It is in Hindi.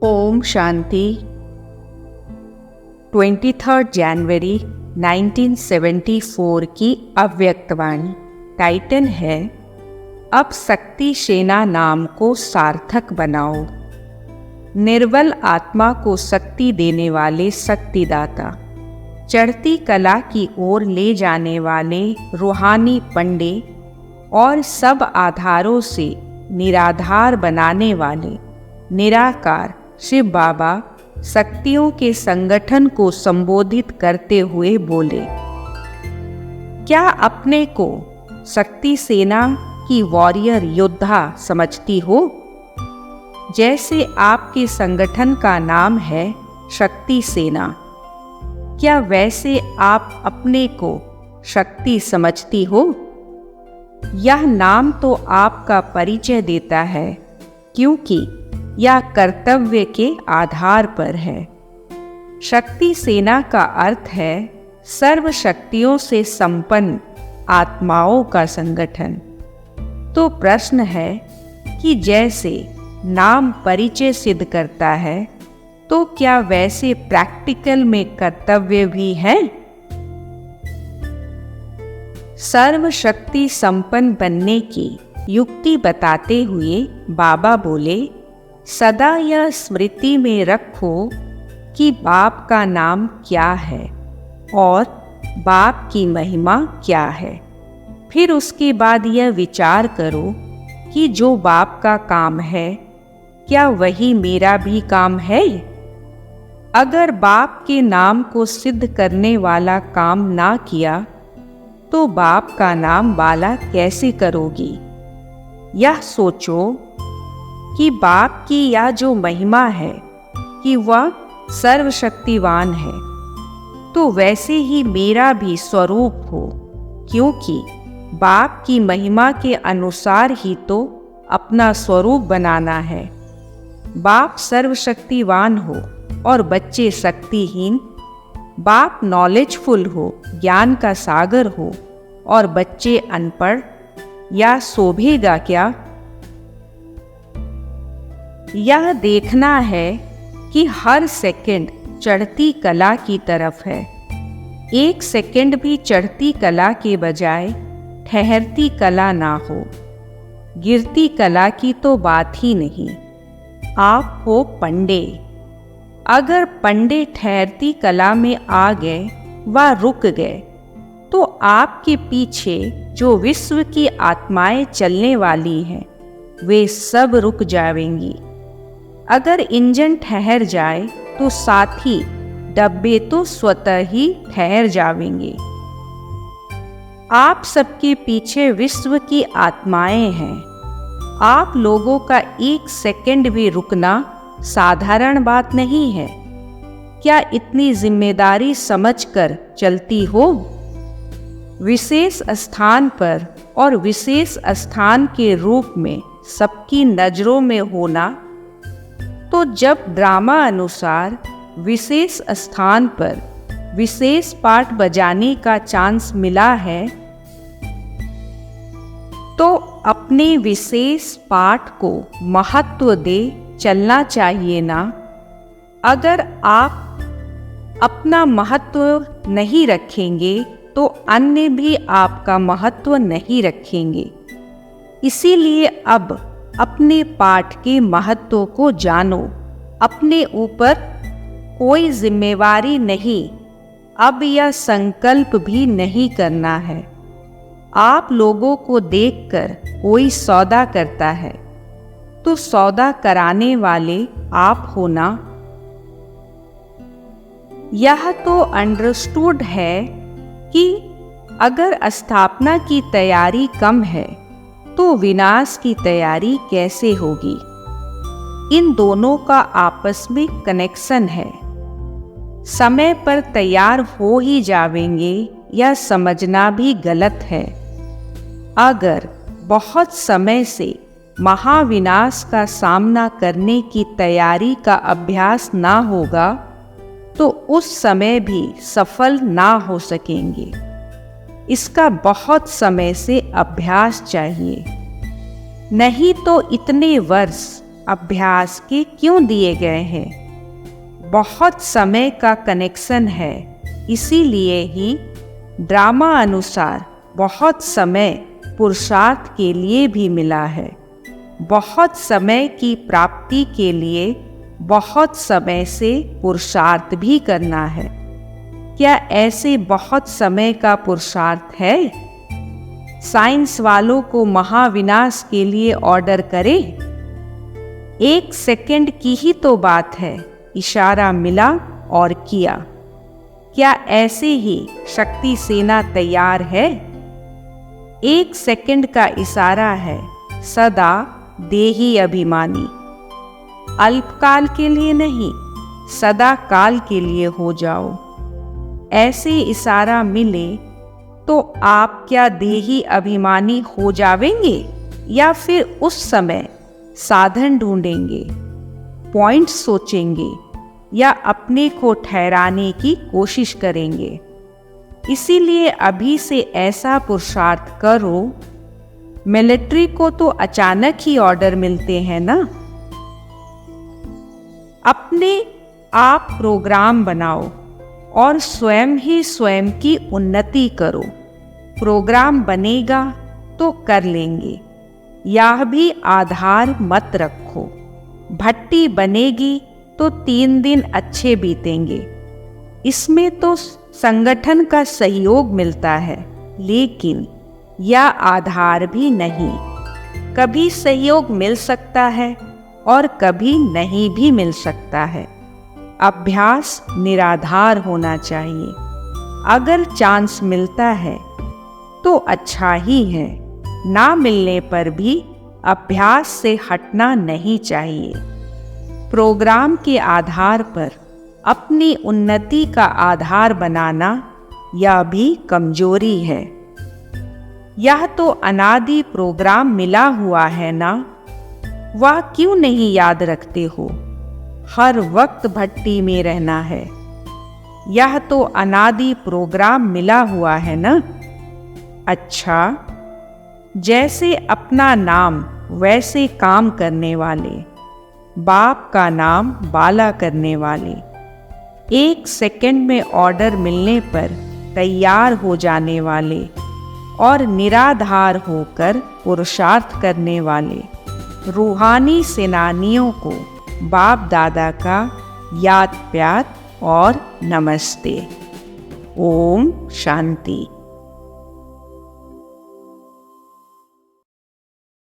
ओम शांति। 23 जनवरी 1974 की अव्यक्तवाणी। टाइटल है अब शक्ति सेना नाम को सार्थक बनाओ। निर्बल आत्मा को शक्ति देने वाले शक्तिदाता, चढ़ती कला की ओर ले जाने वाले रूहानी पंडे और सब आधारों से निराधार बनाने वाले निराकार शिव बाबा शक्तियों के संगठन को संबोधित करते हुए बोले, क्या अपने को शक्ति सेना की वॉरियर योद्धा समझती हो? जैसे आपके संगठन का नाम है शक्ति सेना, क्या वैसे आप अपने को शक्ति समझती हो? यह नाम तो आपका परिचय देता है, क्योंकि यह कर्तव्य के आधार पर है। शक्ति सेना का अर्थ है सर्व शक्तियों से संपन्न आत्माओं का संगठन। तो प्रश्न है कि जैसे नाम परिचय सिद्ध करता है, तो क्या वैसे प्रैक्टिकल में कर्तव्य भी है? सर्व शक्ति संपन्न बनने की युक्ति बताते हुए बाबा बोले, सदा यह स्मृति में रखो कि बाप का नाम क्या है और बाप की महिमा क्या है। फिर उसके बाद यह विचार करो कि जो बाप का काम है, क्या वही मेरा भी काम है? अगर बाप के नाम को सिद्ध करने वाला काम ना किया, तो बाप का नाम वाला कैसे करोगी? यह सोचो कि बाप की यह जो महिमा है कि वह सर्वशक्तिवान है, तो वैसे ही मेरा भी स्वरूप हो, क्योंकि बाप की महिमा के अनुसार ही तो अपना स्वरूप बनाना है। बाप सर्वशक्तिवान हो और बच्चे शक्तिहीन, बाप नॉलेजफुल हो, ज्ञान का सागर हो और बच्चे अनपढ़, या शोभेगा क्या? यह देखना है कि हर सेकंड चढ़ती कला की तरफ है। एक सेकंड भी चढ़ती कला के बजाय ठहरती कला ना हो। गिरती कला की तो बात ही नहीं। आप हो पंडे। अगर पंडे ठहरती कला में आ गए व रुक गए, तो आपके पीछे जो विश्व की आत्माएं चलने वाली हैं, वे सब रुक जाएंगी। अगर इंजन ठहर जाए तो साथ ही डब्बे तो स्वतः ही ठहर जाएंगे। आप सबके पीछे विश्व की आत्माएं हैं। आप लोगों का एक सेकंड भी रुकना साधारण बात नहीं है। क्या इतनी जिम्मेदारी समझकर चलती हो? विशेष स्थान पर और विशेष स्थान के रूप में सबकी नजरों में होना, तो जब ड्रामा अनुसार विशेष स्थान पर विशेष पाठ बजाने का चांस मिला है, तो अपने विशेष पाठ को महत्व दे चलना चाहिए ना। अगर आप अपना महत्व नहीं रखेंगे, तो अन्य भी आपका महत्व नहीं रखेंगे। इसीलिए अब अपने पाठ के महत्व को जानो। अपने ऊपर कोई जिम्मेवारी नहीं, अब यह संकल्प भी नहीं करना है। आप लोगों को देखकर कोई सौदा करता है, तो सौदा कराने वाले आप हो ना। यह तो अंडरस्टूड है कि अगर स्थापना की तैयारी कम है, तो विनाश की तैयारी कैसे होगी? इन दोनों का आपस में कनेक्शन है। समय पर तैयार हो ही जाएंगे, यह समझना भी गलत है। अगर बहुत समय से महाविनाश का सामना करने की तैयारी का अभ्यास ना होगा, तो उस समय भी सफल ना हो सकेंगे। इसका बहुत समय से अभ्यास चाहिए, नहीं तो इतने वर्ष अभ्यास के क्यों दिए गए हैं। बहुत समय का कनेक्शन है, इसीलिए ही ड्रामा अनुसार बहुत समय पुरुषार्थ के लिए भी मिला है। बहुत समय की प्राप्ति के लिए बहुत समय से पुरुषार्थ भी करना है। क्या ऐसे बहुत समय का पुरुषार्थ है? साइंस वालों को महाविनाश के लिए ऑर्डर करें? 1 सेकंड की ही तो बात है, इशारा मिला और किया। क्या ऐसे ही शक्ति सेना तैयार है? 1 सेकंड का इशारा है, सदा देही अभिमानी। अल्पकाल के लिए नहीं, सदा काल के लिए हो जाओ। ऐसे इशारा मिले तो आप क्या देही अभिमानी हो जावेंगे या फिर उस समय साधन ढूंढेंगे, पॉइंट सोचेंगे या अपने को ठहराने की कोशिश करेंगे? इसीलिए अभी से ऐसा पुरुषार्थ करो। मिलिट्री को तो अचानक ही ऑर्डर मिलते हैं ना। अपने आप प्रोग्राम बनाओ और स्वयं ही स्वयं की उन्नति करो। प्रोग्राम बनेगा तो कर लेंगे, यह भी आधार मत रखो। भट्टी बनेगी तो 3 दिन अच्छे बीतेंगे। इसमें तो संगठन का सहयोग मिलता है, लेकिन यह आधार भी नहीं। कभी सहयोग मिल सकता है और कभी नहीं भी मिल सकता है। अभ्यास निराधार होना चाहिए। अगर चांस मिलता है तो अच्छा ही है, ना मिलने पर भी अभ्यास से हटना नहीं चाहिए। प्रोग्राम के आधार पर अपनी उन्नति का आधार बनाना यह भी कमजोरी है। यह तो अनादि प्रोग्राम मिला हुआ है ना, वह क्यों नहीं याद रखते हो? हर वक्त भट्टी में रहना है। यह तो अनादि प्रोग्राम मिला हुआ है ना। अच्छा, जैसे अपना नाम वैसे काम करने वाले, बाप का नाम बाला करने वाले, 1 सेकंड में ऑर्डर मिलने पर तैयार हो जाने वाले और निराधार होकर पुरुषार्थ करने वाले रूहानी सेनानियों को बाप दादा का याद प्यार और नमस्ते। ओम शांति।